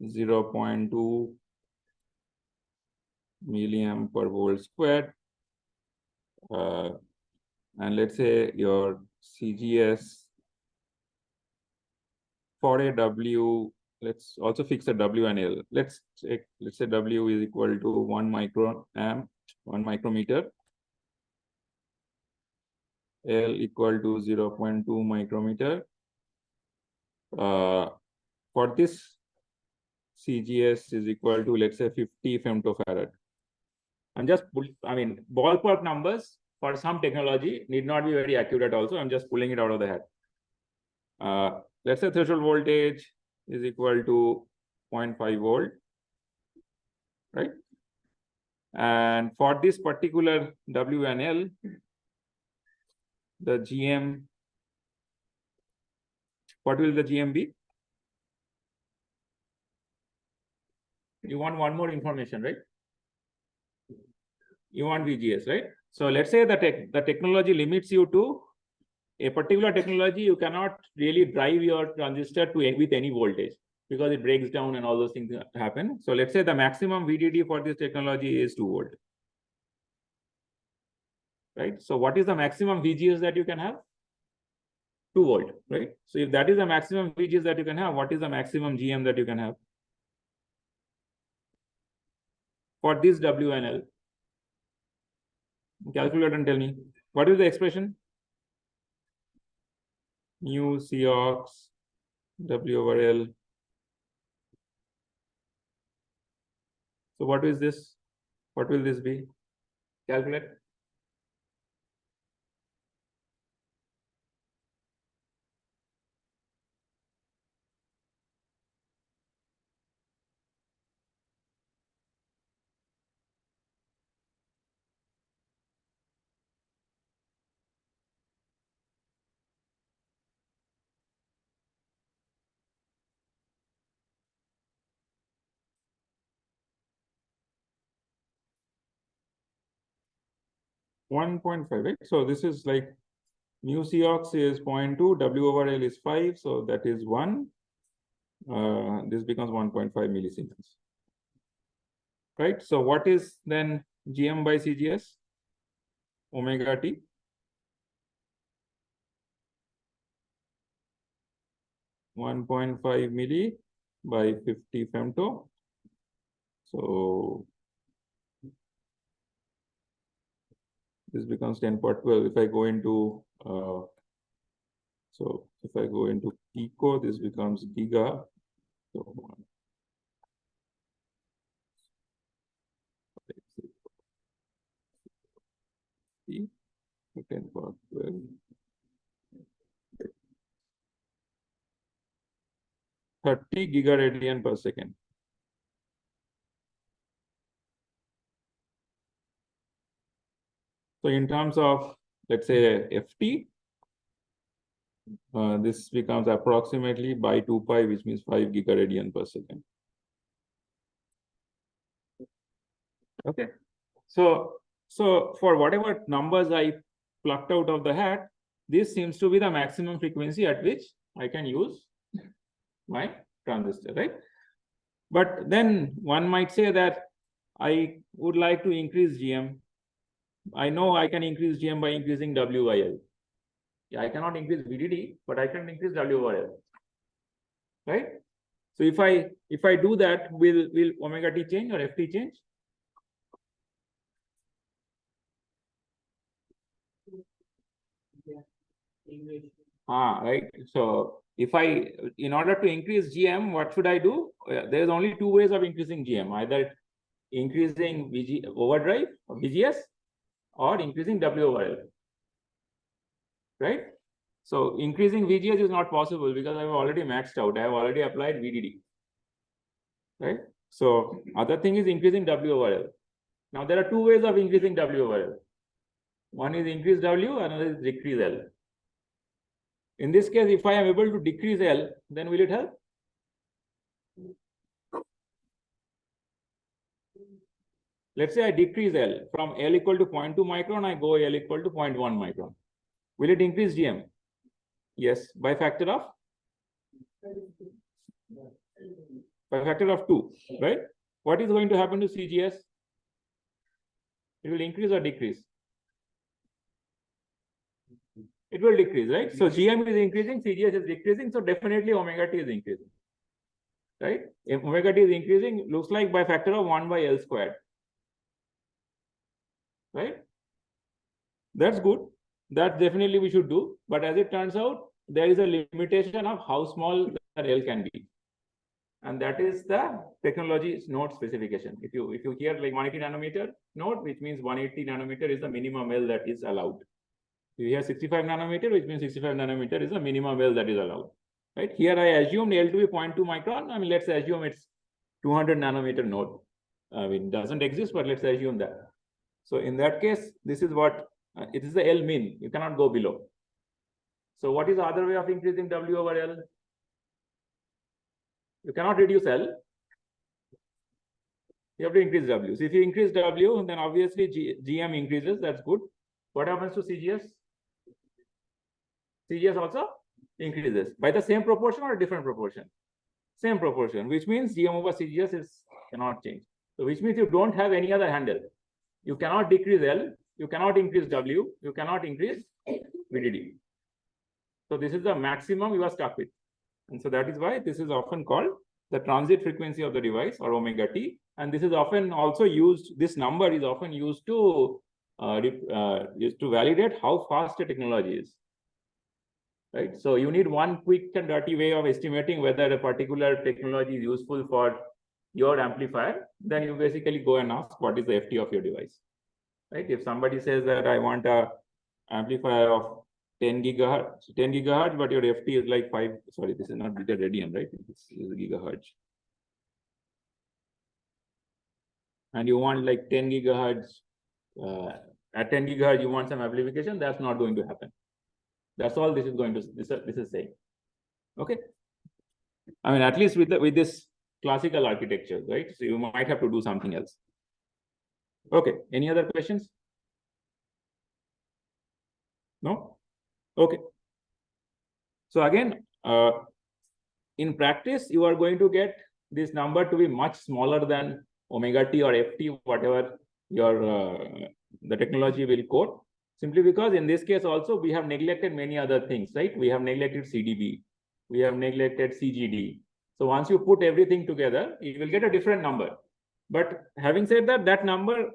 0.2 milliamp per volt squared. And let's say your CGS for a W let's also fix a W and L. Let's say W is equal to 1 microamp, 1 micrometer. L equal to 0.2 micrometer. For this, CGS is equal to, let's say, 50 femtofarad. I'm just, ballpark numbers for some technology need not be very accurate also. I'm just pulling it out of the hat. Let's say threshold voltage is equal to 0.5 volt, right? And for this particular W and L, the GM, what will the GM be? You want one more information, right? You want VGS, right? So let's say that the technology limits you to a particular technology. You cannot really drive your transistor to with any voltage because it breaks down and all those things happen. So let's say the maximum VDD for this technology is 2 volt, right? So what is the maximum VGS that you can have? 2 volt, right? So if that is the maximum VGS that you can have, what is the maximum GM that you can have for this W and L? Calculate and tell me. What is the expression? Mu Cox W over L. So what is this? What will this be? Calculate. One 1.5, right? So this is like mu Cox is 0.2, W over L is 5, so that is 1. This becomes 1.5 millisiemens, right? So what is then GM by CGS? Omega T. (1.5 milli by 50 femto). So this becomes 10 power 12. If I go into pico, this becomes giga. So 10 power 12. 30 gigaradian per second. So in terms of, let's say, FT, this becomes approximately by 2 pi, which means 5 gigaradian per second. Okay. So for whatever numbers I plucked out of the hat, this seems to be the maximum frequency at which I can use my transistor, right? But then one might say that I would like to increase GM. I know I can increase GM by increasing W by L. Yeah, I cannot increase VDD, but I can increase W by L, right? So if I do that, will omega T change or FT change? Right. So if in order to increase GM, what should I do? There's only 2 ways of increasing GM: either increasing overdrive or VGS, or increasing W over L, right? So increasing VGS is not possible because I've already maxed out. I have already applied VDD, right? So other thing is increasing W over L. Now there are 2 ways of increasing W over L. One is increase W, another is decrease L. In this case, if I am able to decrease L, then will it help? Let's say I decrease L from L equal to 0.2 micron, I go L equal to 0.1 micron. Will it increase GM? Yes, by factor of 2, right? What is going to happen to CGS? It will increase or decrease? It will decrease, right? So GM is increasing, CGS is decreasing, so definitely omega T is increasing. right? If omega t is increasing, looks like by factor of 1 by L squared, right? That's good. That definitely we should do. But as it turns out, there is a limitation of how small the L can be. And that is the technology node specification. If you hear like 180 nanometer node, which means 180 nanometer is the minimum L that is allowed. If you hear 65 nanometer, which means 65 nanometer is the minimum L that is allowed. Right? Here I assumed L to be 0.2 micron. I mean, let's assume it's 200 nanometer node. It doesn't exist, but let's assume that. So in that case, this is what it is the L min. You cannot go below. So what is the other way of increasing W over L? You cannot reduce L. You have to increase W. So if you increase W, then obviously GM increases. That's good. What happens to CGS? CGS also increases by the same proportion or a different proportion? Same proportion, which means GM over CGS cannot change. So which means you don't have any other handle. You cannot decrease L. You cannot increase W. You cannot increase VDD. So this is the maximum you are stuck with. And so that is why this is often called the transit frequency of the device, or omega t. And this is often also used, this number is often used to validate how fast a technology is. Right? So you need one quick and dirty way of estimating whether a particular technology is useful for your amplifier. Then you basically go and ask what is the FT of your device. Right? If somebody says that I want a amplifier of 10 gigahertz, but your FT is like 5, sorry, this is not beta radian, right? This is gigahertz. And you want like 10 gigahertz, at 10 gigahertz, you want some amplification, that's not going to happen. That's all this is going to, this is saying. Okay. I mean, at least with this classical architecture, right? So you might have to do something else. Okay. Any other questions? No? Okay. So again, in practice, you are going to get this number to be much smaller than omega t or ft, whatever your the technology will quote. Simply because in this case also we have neglected many other things, right? We have neglected CDB, we have neglected CGD. So once you put everything together, you will get a different number. But having said that, that number,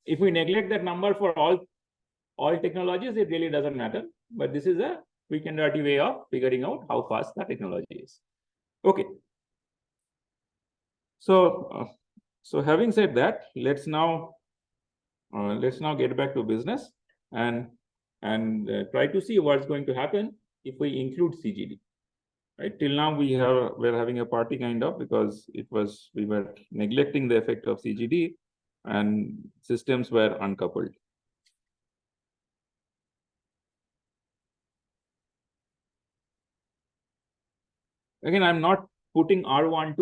if we neglect that number for all technologies, it really doesn't matter. But this is a quick and dirty way of figuring out how fast the technology is. Okay. So, so having said that, let's now get back to business and try to see what's going to happen if we include CGD. Right? Till now we're having a party kind of, because we were neglecting the effect of CGD and systems were uncoupled. Again, I'm not putting R1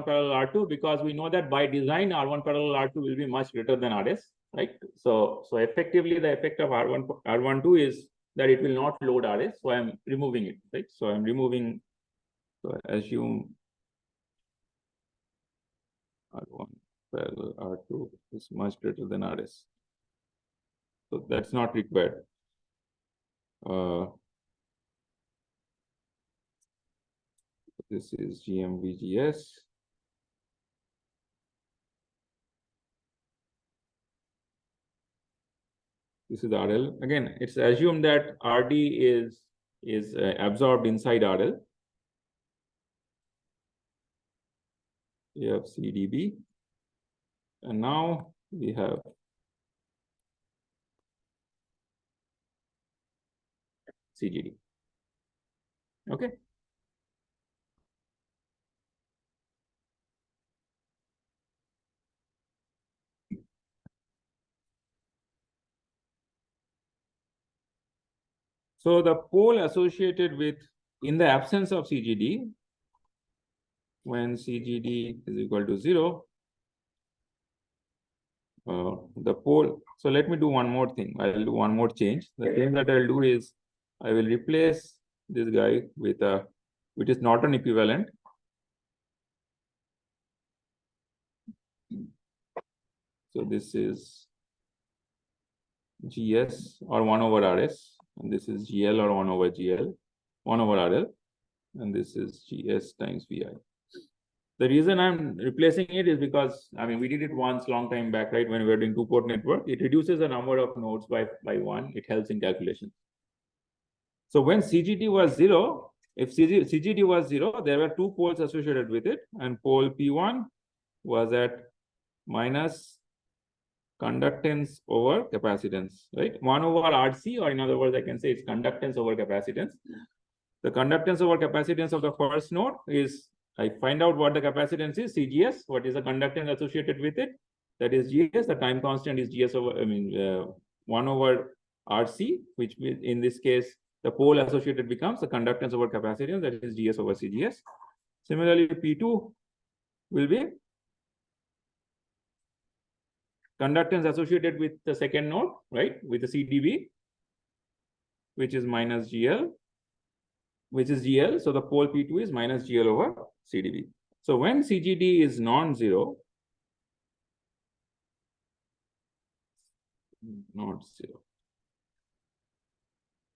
parallel R2, because we know that by design R1 parallel R2 will be much greater than RS, right? So effectively the effect of R12 is that it will not load RS, so I'm removing it, right? So I'm removing, so I assume R1 parallel R2 is much greater than RS. So that's not required. This is GMVGS. This is RL. Again, it's assumed that RD is absorbed inside RL. We have CDB. And now we have CGD. Okay. So the pole associated with, in the absence of CGD, when CGD is equal to 0, the pole, so let me do one more thing. I'll do one more change. The thing that I'll do is I will replace this guy with a, which is not an equivalent. So this is GS or 1 over RS, and this is GL or 1 over GL, 1 over RL, and this is GS times VI. The reason I'm replacing it is because, I mean, we did it once long time back, right? When we were doing 2-port network, it reduces the number of nodes by 1. It helps in calculation. So when CGT was 0, if CGT was 0, there were 2 poles associated with it, and pole P1 was at minus conductance over capacitance, right? 1 over RC, or in other words, I can say it's conductance over capacitance. The conductance over capacitance of the first node is, I find out what the capacitance is, CGS, what is the conductance associated with it, that is GS, the time constant is GS over, 1 over RC, which in this case, the pole associated becomes the conductance over capacitance, that is GS over CGS. Similarly, P2 will be conductance associated with the second node, right, with the CDB, which is minus GL, which is GL. So the pole P2 is minus GL over CDB. So when CGD is non-zero, not zero.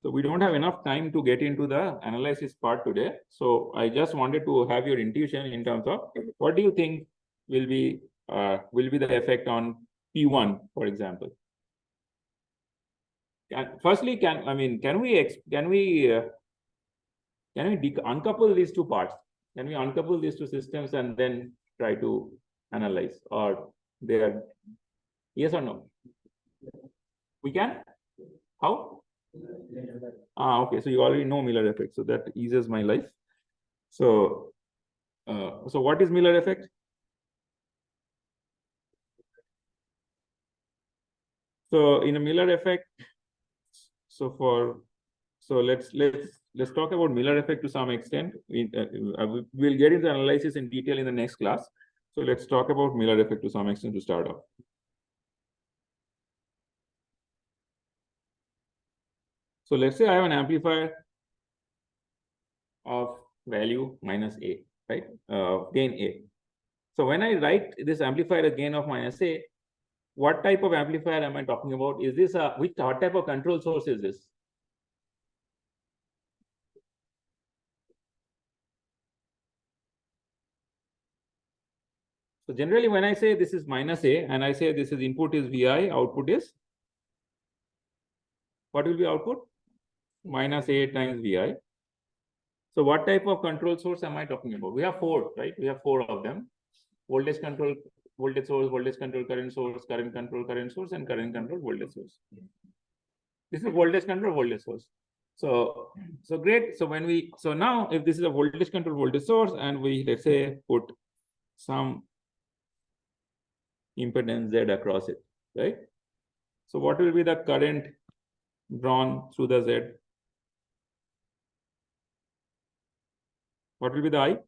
So we don't have enough time to get into the analysis part today. So I just wanted to have your intuition in terms of what do you think will be the effect on P1, for example. Firstly, can we uncouple these two parts? Can we uncouple these two systems and then try to analyze, or they are yes or no? We can? How? Okay, so you already know Miller effect, so that eases my life. So what is Miller effect? So in a Miller effect, let's talk about Miller effect to some extent. We'll get into analysis in detail in the next class. So let's talk about Miller effect to some extent to start off. So let's say I have an amplifier of value minus A, right? Gain A. So when I write this amplifier as gain of minus A, what type of amplifier am I talking about? Is this what type of control source is this? So generally, when I say this is minus A and I say this is input is Vi, output is, what will be output? Minus A times Vi. So what type of control source am I talking about? We have 4, right? We have 4 of them. Voltage control, voltage source, voltage control, current source, current control, current source, and current control, voltage source. This is voltage control, voltage source. So great. So now if this is a voltage control, voltage source, and we, let's say, put some impedance Z across it, right? So what will be the current drawn through the Z? What will be the I?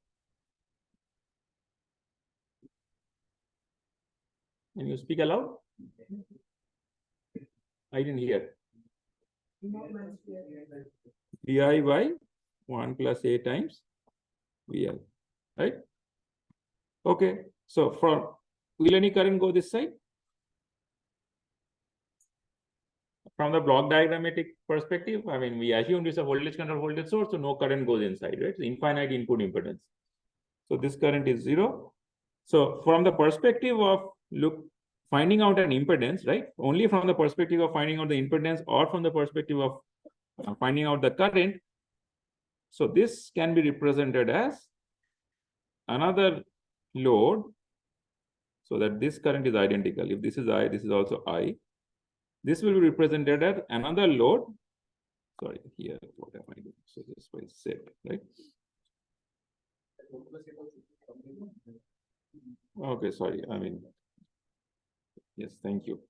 Can you speak aloud? I didn't hear. Vi by 1 plus A times VL, right? Okay. So will any current go this side? From the block diagrammatic perspective, I mean, we assume this is a voltage control voltage source, so no current goes inside, right? It's infinite input impedance. So this current is 0. So from the perspective of finding out an impedance, right? Only from the perspective of finding out the impedance or from the perspective of finding out the current. So this can be represented as another load, so that this current is identical. If this is I, this is also I. This will be represented as another load. Sorry, here, what am I doing? So this way set, right? Okay, sorry. I mean, yes, thank you.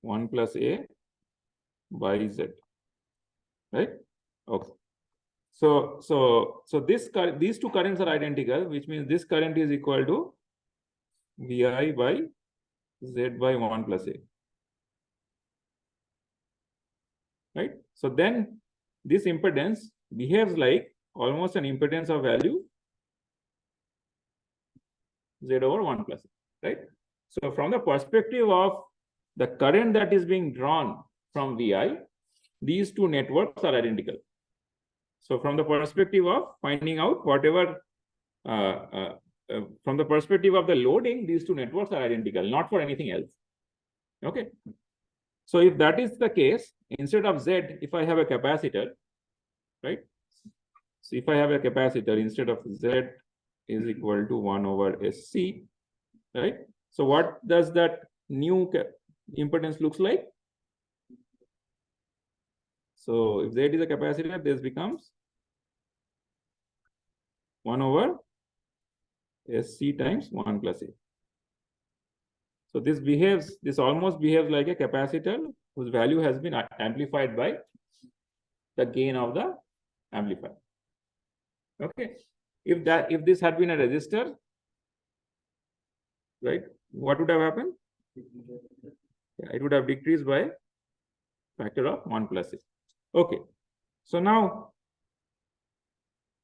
1 plus A by Z, right? Okay. So these two currents are identical, which means this current is equal to Vi by Z by 1 plus A. Right? So then this impedance behaves like almost an impedance of value Z over 1 plus A, right? So from the perspective of the current that is being drawn from Vi, these two networks are identical. So from the perspective of finding out whatever from the perspective of the loading, these two networks are identical, not for anything else. Okay. So if that is the case, instead of Z, if I have a capacitor, right? So if I have a capacitor, instead of Z is equal to 1 over SC, right? So what does that new impedance looks like? So if Z is a capacitor, this becomes 1 over SC times 1 plus A. So this almost behaves like a capacitor whose value has been amplified by the gain of the amplifier. Okay. If this had been a resistor, right, what would have happened? Yeah, it would have decreased by factor of 1 plus A. Okay. So now,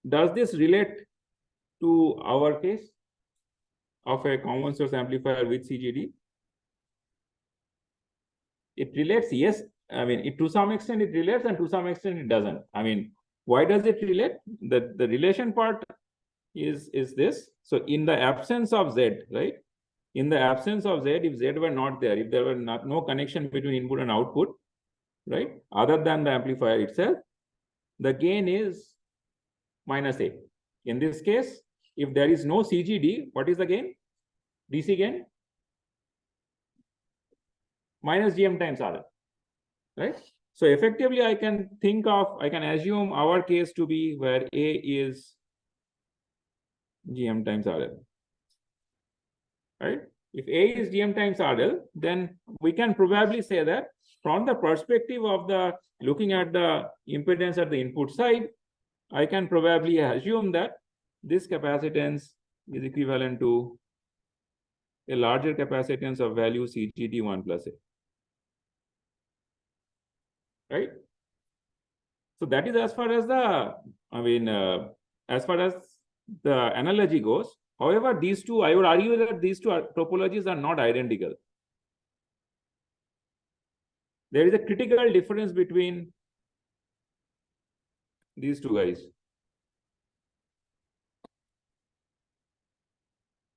does this relate to our case of a common source amplifier with CGD? It relates, yes. I mean, to some extent it relates, and to some extent it doesn't. I mean, why does it relate? The relation part is this. So in the absence of Z, right? In the absence of Z, if Z were not there, if there were no connection between input and output, right? Other than the amplifier itself, the gain is minus A. In this case, if there is no CGD, what is the gain? DC gain? Minus GM times RL, right? So effectively, I can assume our case to be where A is GM times RL, right? If A is GM times RL, then we can probably say that from the perspective of looking at the impedance at the input side, I can probably assume that this capacitance is equivalent to a larger capacitance of value CGD 1 plus A. Right? So that is as far as as far as the analogy goes. However, I would argue that these two topologies are not identical. There is a critical difference between these two guys.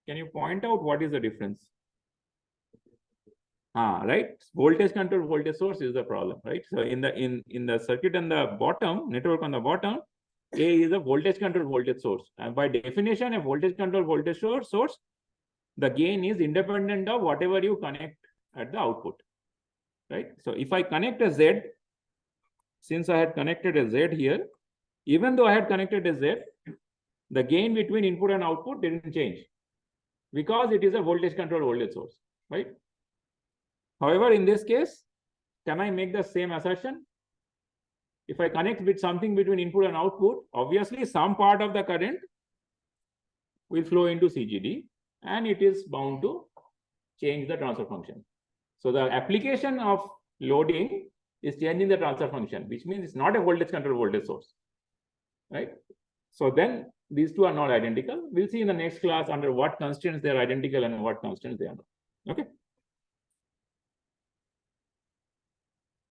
Can you point out what is the difference? Right. Voltage control voltage source is the problem, right? So in the circuit on the bottom, network on the bottom, A is a voltage control voltage source. And by definition, a voltage control voltage source, the gain is independent of whatever you connect at the output. Right. So if I connect a Z, since I had connected a Z here, even though I had connected a Z, the gain between input and output didn't change because it is a voltage control voltage source, right? However, in this case, can I make the same assertion? If I connect with something between input and output, obviously some part of the current will flow into CGD and it is bound to change the transfer function. So the application of loading is changing the transfer function, which means it's not a voltage control voltage source, right? So then these two are not identical. We'll see in the next class under what constraints they are identical and what constraints they are not. Okay.